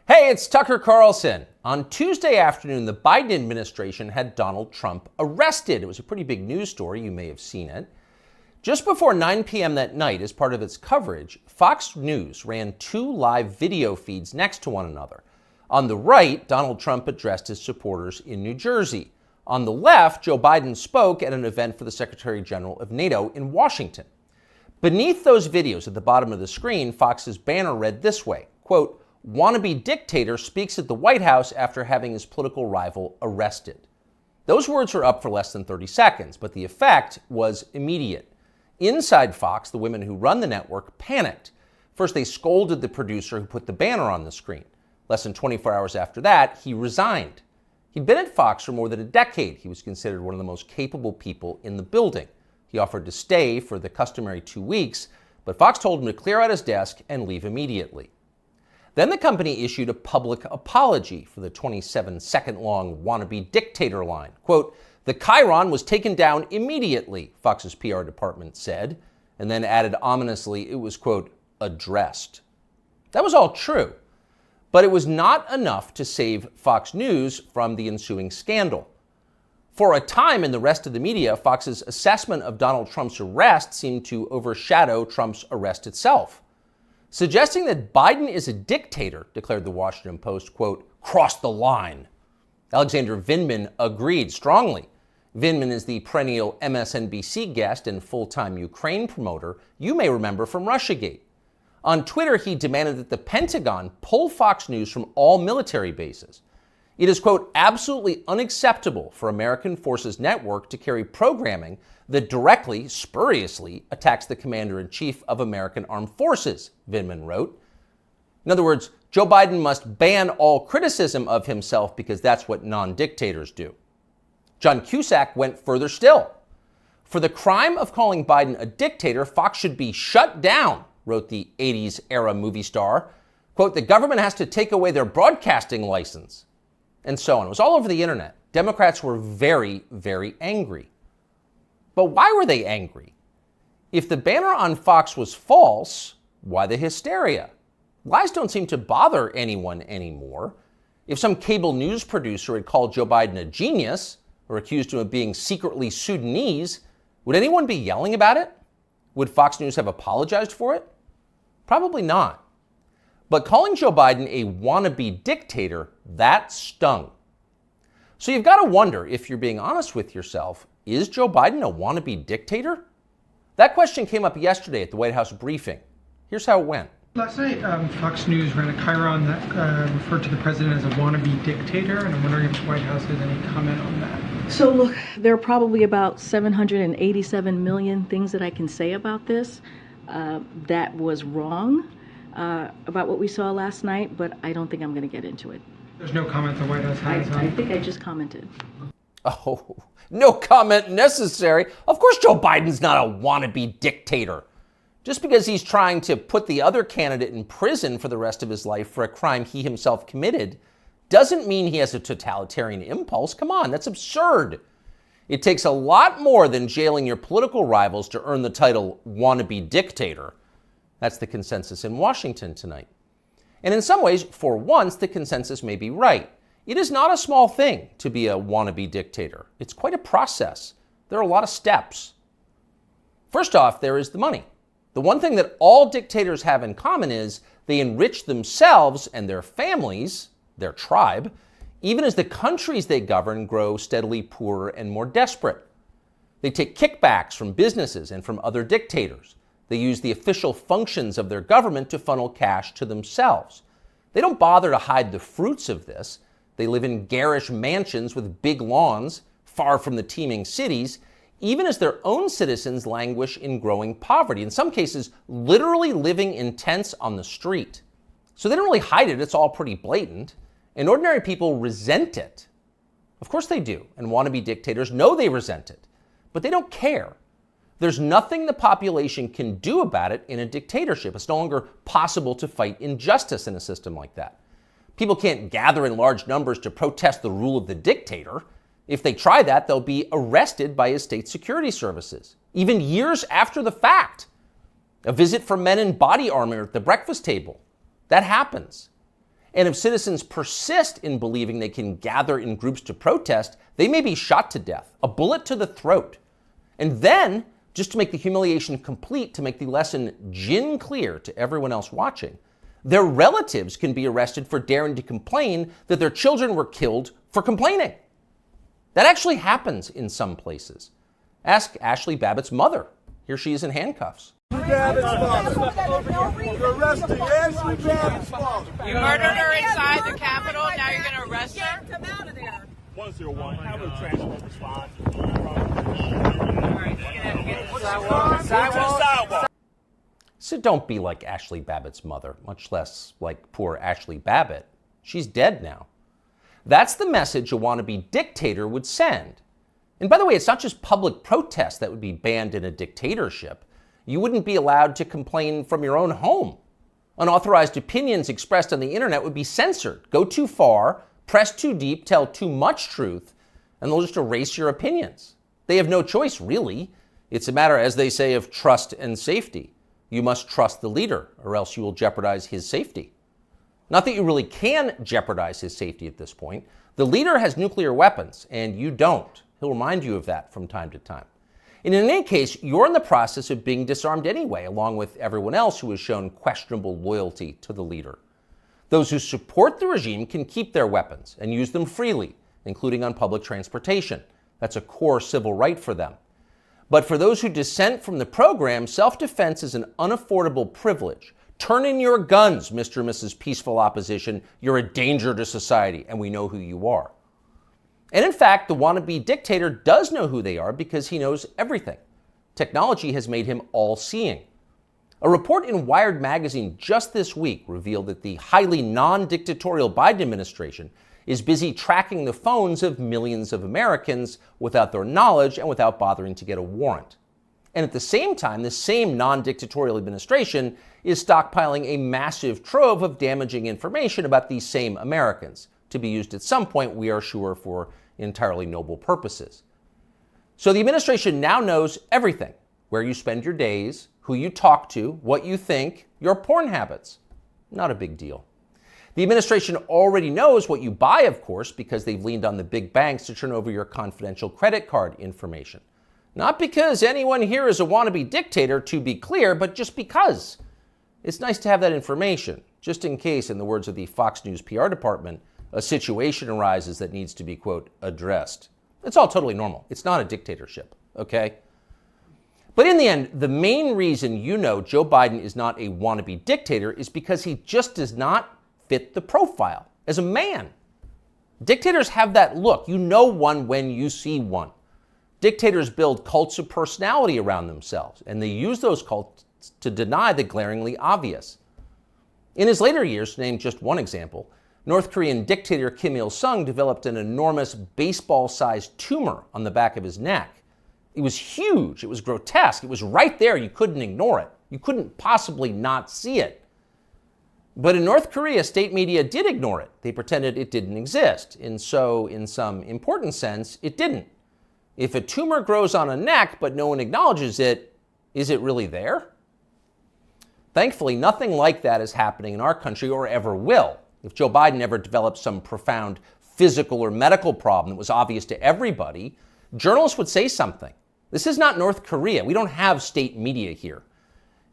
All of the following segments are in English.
Hey, it's Tucker Carlson. On Tuesday afternoon, the Biden administration had Donald Trump arrested. It was a pretty big news story. You may have seen it. Just before 9 p.m. that night, as part of its coverage, Fox News ran two live video feeds next to one another. On the right, Donald Trump addressed his supporters in New Jersey. On the left, Joe Biden spoke at an event for the Secretary General of NATO in Washington. Beneath those videos at the bottom of the screen, Fox's banner read this way, quote, "Wannabe dictator speaks at the White House after having his political rival arrested." Those words were up for less than 30 seconds, but the effect was immediate. Inside Fox, the women who run the network panicked. First, they scolded the producer who put the banner on the screen. Less than 24 hours after that, he resigned. He'd been at Fox for more than a decade. He was considered one of the most capable people in the building. He offered to stay for the customary 2 weeks, but Fox told him to clear out his desk and leave immediately. Then the company issued a public apology for the 27-second-long wannabe dictator line. Quote, "The chyron was taken down immediately," Fox's PR department said, and then added ominously it was, quote, "addressed." That was all true, but it was not enough to save Fox News from the ensuing scandal. For a time in the rest of the media, Fox's assessment of Donald Trump's arrest seemed to overshadow Trump's arrest itself. Suggesting that Biden is a dictator, declared the Washington Post, quote, "crossed the line." Alexander Vindman agreed strongly. Vindman is the perennial MSNBC guest and full-time Ukraine promoter you may remember from Russiagate. On Twitter, he demanded that the Pentagon pull Fox News from all military bases. It is, quote, "absolutely unacceptable for American Forces Network to carry programming that directly, spuriously, attacks the Commander-in-Chief of American Armed Forces," Vindman wrote. In other words, Joe Biden must ban all criticism of himself because that's what non-dictators do. John Cusack went further still. "For the crime of calling Biden a dictator, Fox should be shut down," wrote the 80s-era movie star. Quote, "the government has to take away their broadcasting license." And so on. It was all over the internet. Democrats were very, very angry. But why were they angry? If the banner on Fox was false, why the hysteria? Lies don't seem to bother anyone anymore. If some cable news producer had called Joe Biden a genius or accused him of being secretly Sudanese, would anyone be yelling about it? Would Fox News have apologized for it? Probably not. But calling Joe Biden a wannabe dictator, that stung. So you've got to wonder, if you're being honest with yourself, is Joe Biden a wannabe dictator? That question came up yesterday at the White House briefing. Here's how it went. Last night, Fox News ran a chyron that referred to the president as a wannabe dictator, and I'm wondering if the White House has any comment on that. So look, there are probably about 787 million things that I can say about this that was wrong about what we saw last night, but I don't think I'm going to get into it. There's no comment the White House has on. I think I just commented. Oh, no comment necessary. Of course Joe Biden's not a wannabe dictator. Just because he's trying to put the other candidate in prison for the rest of his life for a crime he himself committed doesn't mean he has a totalitarian impulse. Come on, that's absurd. It takes a lot more than jailing your political rivals to earn the title wannabe dictator. That's the consensus in Washington tonight. And in some ways, for once, the consensus may be right. It is not a small thing to be a wannabe dictator. It's quite a process. There are a lot of steps. First off, there is the money. The one thing that all dictators have in common is they enrich themselves and their families, their tribe, even as the countries they govern grow steadily poorer and more desperate. They take kickbacks from businesses and from other dictators. They use the official functions of their government to funnel cash to themselves. They don't bother to hide the fruits of this. They live in garish mansions with big lawns, far from the teeming cities, even as their own citizens languish in growing poverty, in some cases literally living in tents on the street. So they don't really hide it, it's all pretty blatant. And ordinary people resent it. Of course they do, and wannabe dictators know they resent it, but they don't care. There's nothing the population can do about it in a dictatorship. It's no longer possible to fight injustice in a system like that. People can't gather in large numbers to protest the rule of the dictator. If they try that, they'll be arrested by his state security services, even years after the fact. A visit from men in body armor at the breakfast table. That happens. And if citizens persist in believing they can gather in groups to protest, they may be shot to death, a bullet to the throat. And then, just to make the humiliation complete, to make the lesson gin clear to everyone else watching, their relatives can be arrested for daring to complain that their children were killed for complaining. That actually happens in some places. Ask Ashley Babbitt's mother. Here she is in handcuffs. You're arresting Ashley Babbitt's mother. You murdered her inside the Capitol, now you're going to arrest her? Come out of there. 101, have a transport response. Sidewalk. So don't be like Ashley Babbitt's mother, much less like poor Ashley Babbitt. She's dead now. That's the message a wannabe dictator would send. And by the way, it's not just public protest that would be banned in a dictatorship. You wouldn't be allowed to complain from your own home. Unauthorized opinions expressed on the internet would be censored. Go too far, press too deep, tell too much truth, and they'll just erase your opinions. They have no choice, really. It's a matter, as they say, of trust and safety. You must trust the leader, or else you will jeopardize his safety. Not that you really can jeopardize his safety at this point. The leader has nuclear weapons, and you don't. He'll remind you of that from time to time. And in any case, you're in the process of being disarmed anyway, along with everyone else who has shown questionable loyalty to the leader. Those who support the regime can keep their weapons and use them freely, including on public transportation. That's a core civil right for them. But for those who dissent from the program, self-defense is an unaffordable privilege. Turn in your guns, Mr. and Mrs. Peaceful Opposition. You're a danger to society, and we know who you are. And in fact, the wannabe dictator does know who they are because he knows everything. Technology has made him all-seeing. A report in Wired magazine just this week revealed that the highly non-dictatorial Biden administration is busy tracking the phones of millions of Americans without their knowledge and without bothering to get a warrant. And at the same time, the same non-dictatorial administration is stockpiling a massive trove of damaging information about these same Americans, to be used at some point, we are sure, for entirely noble purposes. So the administration now knows everything: where you spend your days, who you talk to, what you think, your porn habits. Not a big deal. The administration already knows what you buy, of course, because they've leaned on the big banks to turn over your confidential credit card information. Not because anyone here is a wannabe dictator, to be clear, but just because. It's nice to have that information, just in case, in the words of the Fox News PR department, a situation arises that needs to be, quote, addressed. It's all totally normal. It's not a dictatorship, okay? But in the end, the main reason you know Joe Biden is not a wannabe dictator is because he just does not fit the profile as a man. Dictators have that look. You know one when you see one. Dictators build cults of personality around themselves, and they use those cults to deny the glaringly obvious. In his later years, to name just one example, North Korean dictator Kim Il-sung developed an enormous baseball-sized tumor on the back of his neck. It was huge. It was grotesque. It was right there. You couldn't ignore it. You couldn't possibly not see it. But in North Korea, state media did ignore it. They pretended it didn't exist. And so, in some important sense, it didn't. If a tumor grows on a neck but no one acknowledges it, is it really there? Thankfully, nothing like that is happening in our country or ever will. If Joe Biden ever developed some profound physical or medical problem that was obvious to everybody, journalists would say something. This is not North Korea. We don't have state media here.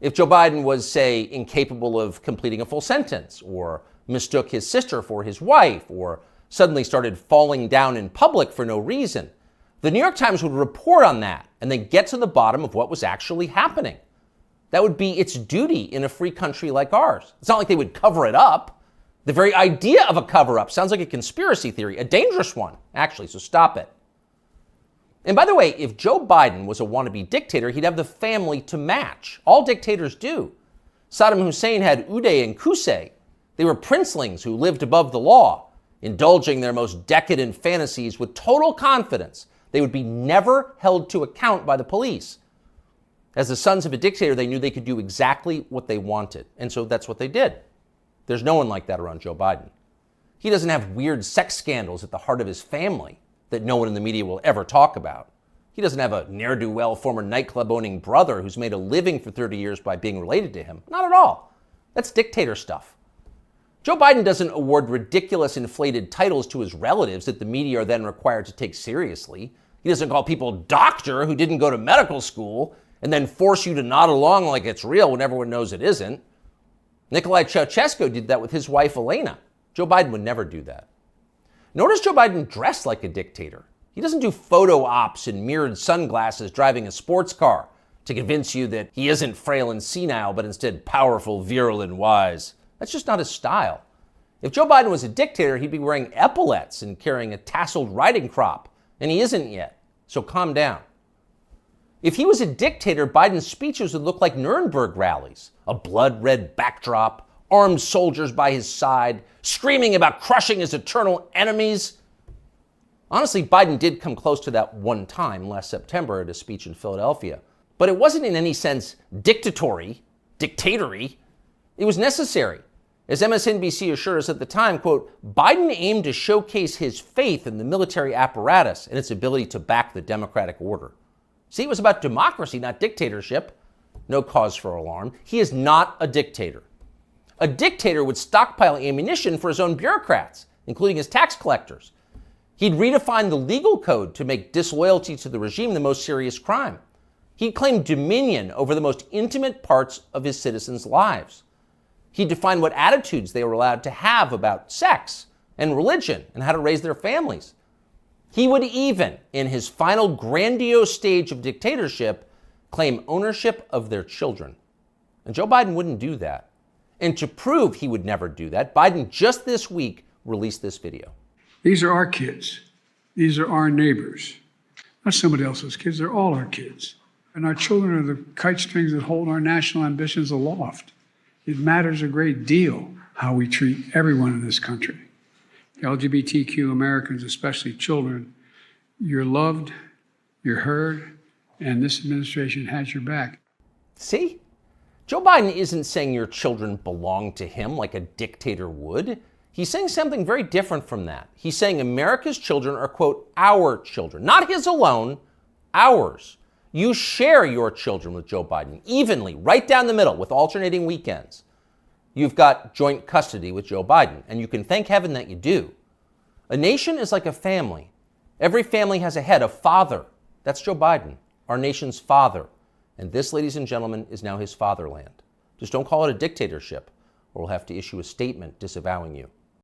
If Joe Biden was, say, incapable of completing a full sentence, or mistook his sister for his wife, or suddenly started falling down in public for no reason, the New York Times would report on that and then get to the bottom of what was actually happening. That would be its duty in a free country like ours. It's not like they would cover it up. The very idea of a cover-up sounds like a conspiracy theory, a dangerous one, actually, so stop it. And by the way, if Joe Biden was a wannabe dictator, he'd have the family to match. All dictators do. Saddam Hussein had Uday and Qusay. They were princelings who lived above the law, indulging their most decadent fantasies with total confidence they would be never held to account by the police. As the sons of a dictator, they knew they could do exactly what they wanted, and so that's what they did. There's no one like that around Joe Biden. He doesn't have weird sex scandals at the heart of his family that no one in the media will ever talk about. He doesn't have a ne'er-do-well former nightclub-owning brother who's made a living for 30 years by being related to him. Not at all. That's dictator stuff. Joe Biden doesn't award ridiculous inflated titles to his relatives that the media are then required to take seriously. He doesn't call people doctor who didn't go to medical school and then force you to nod along like it's real when everyone knows it isn't. Nicolae Ceausescu did that with his wife Elena. Joe Biden would never do that. Nor does Joe Biden dress like a dictator. He doesn't do photo ops in mirrored sunglasses driving a sports car to convince you that he isn't frail and senile, but instead powerful, virile, and wise. That's just not his style. If Joe Biden was a dictator, he'd be wearing epaulets and carrying a tasseled riding crop, and he isn't yet, so calm down. If he was a dictator, Biden's speeches would look like Nuremberg rallies, a blood-red backdrop, armed soldiers by his side, screaming about crushing his eternal enemies. Honestly, Biden did come close to that one time last September at a speech in Philadelphia, but it wasn't in any sense dictatory. It was necessary. As MSNBC assured us at the time, quote, Biden aimed to showcase his faith in the military apparatus and its ability to back the democratic order. See, it was about democracy, not dictatorship. No cause for alarm. He is not a dictator. A dictator would stockpile ammunition for his own bureaucrats, including his tax collectors. He'd redefine the legal code to make disloyalty to the regime the most serious crime. He'd claim dominion over the most intimate parts of his citizens' lives. He'd define what attitudes they were allowed to have about sex and religion and how to raise their families. He would even, in his final grandiose stage of dictatorship, claim ownership of their children. And Joe Biden wouldn't do that. And to prove he would never do that, Biden just this week released this video. These are our kids. These are our neighbors. Not somebody else's kids, they're all our kids. And our children are the kite strings that hold our national ambitions aloft. It matters a great deal how we treat everyone in this country. LGBTQ Americans, especially children, you're loved, you're heard, and this administration has your back. See? Joe Biden isn't saying your children belong to him like a dictator would. He's saying something very different from that. He's saying America's children are, quote, our children. Not his alone, ours. You share your children with Joe Biden evenly, right down the middle, with alternating weekends. You've got joint custody with Joe Biden, and you can thank heaven that you do. A nation is like a family. Every family has a head, a father. That's Joe Biden, our nation's father. And this, ladies and gentlemen, is now his fatherland. Just don't call it a dictatorship, or we'll have to issue a statement disavowing you.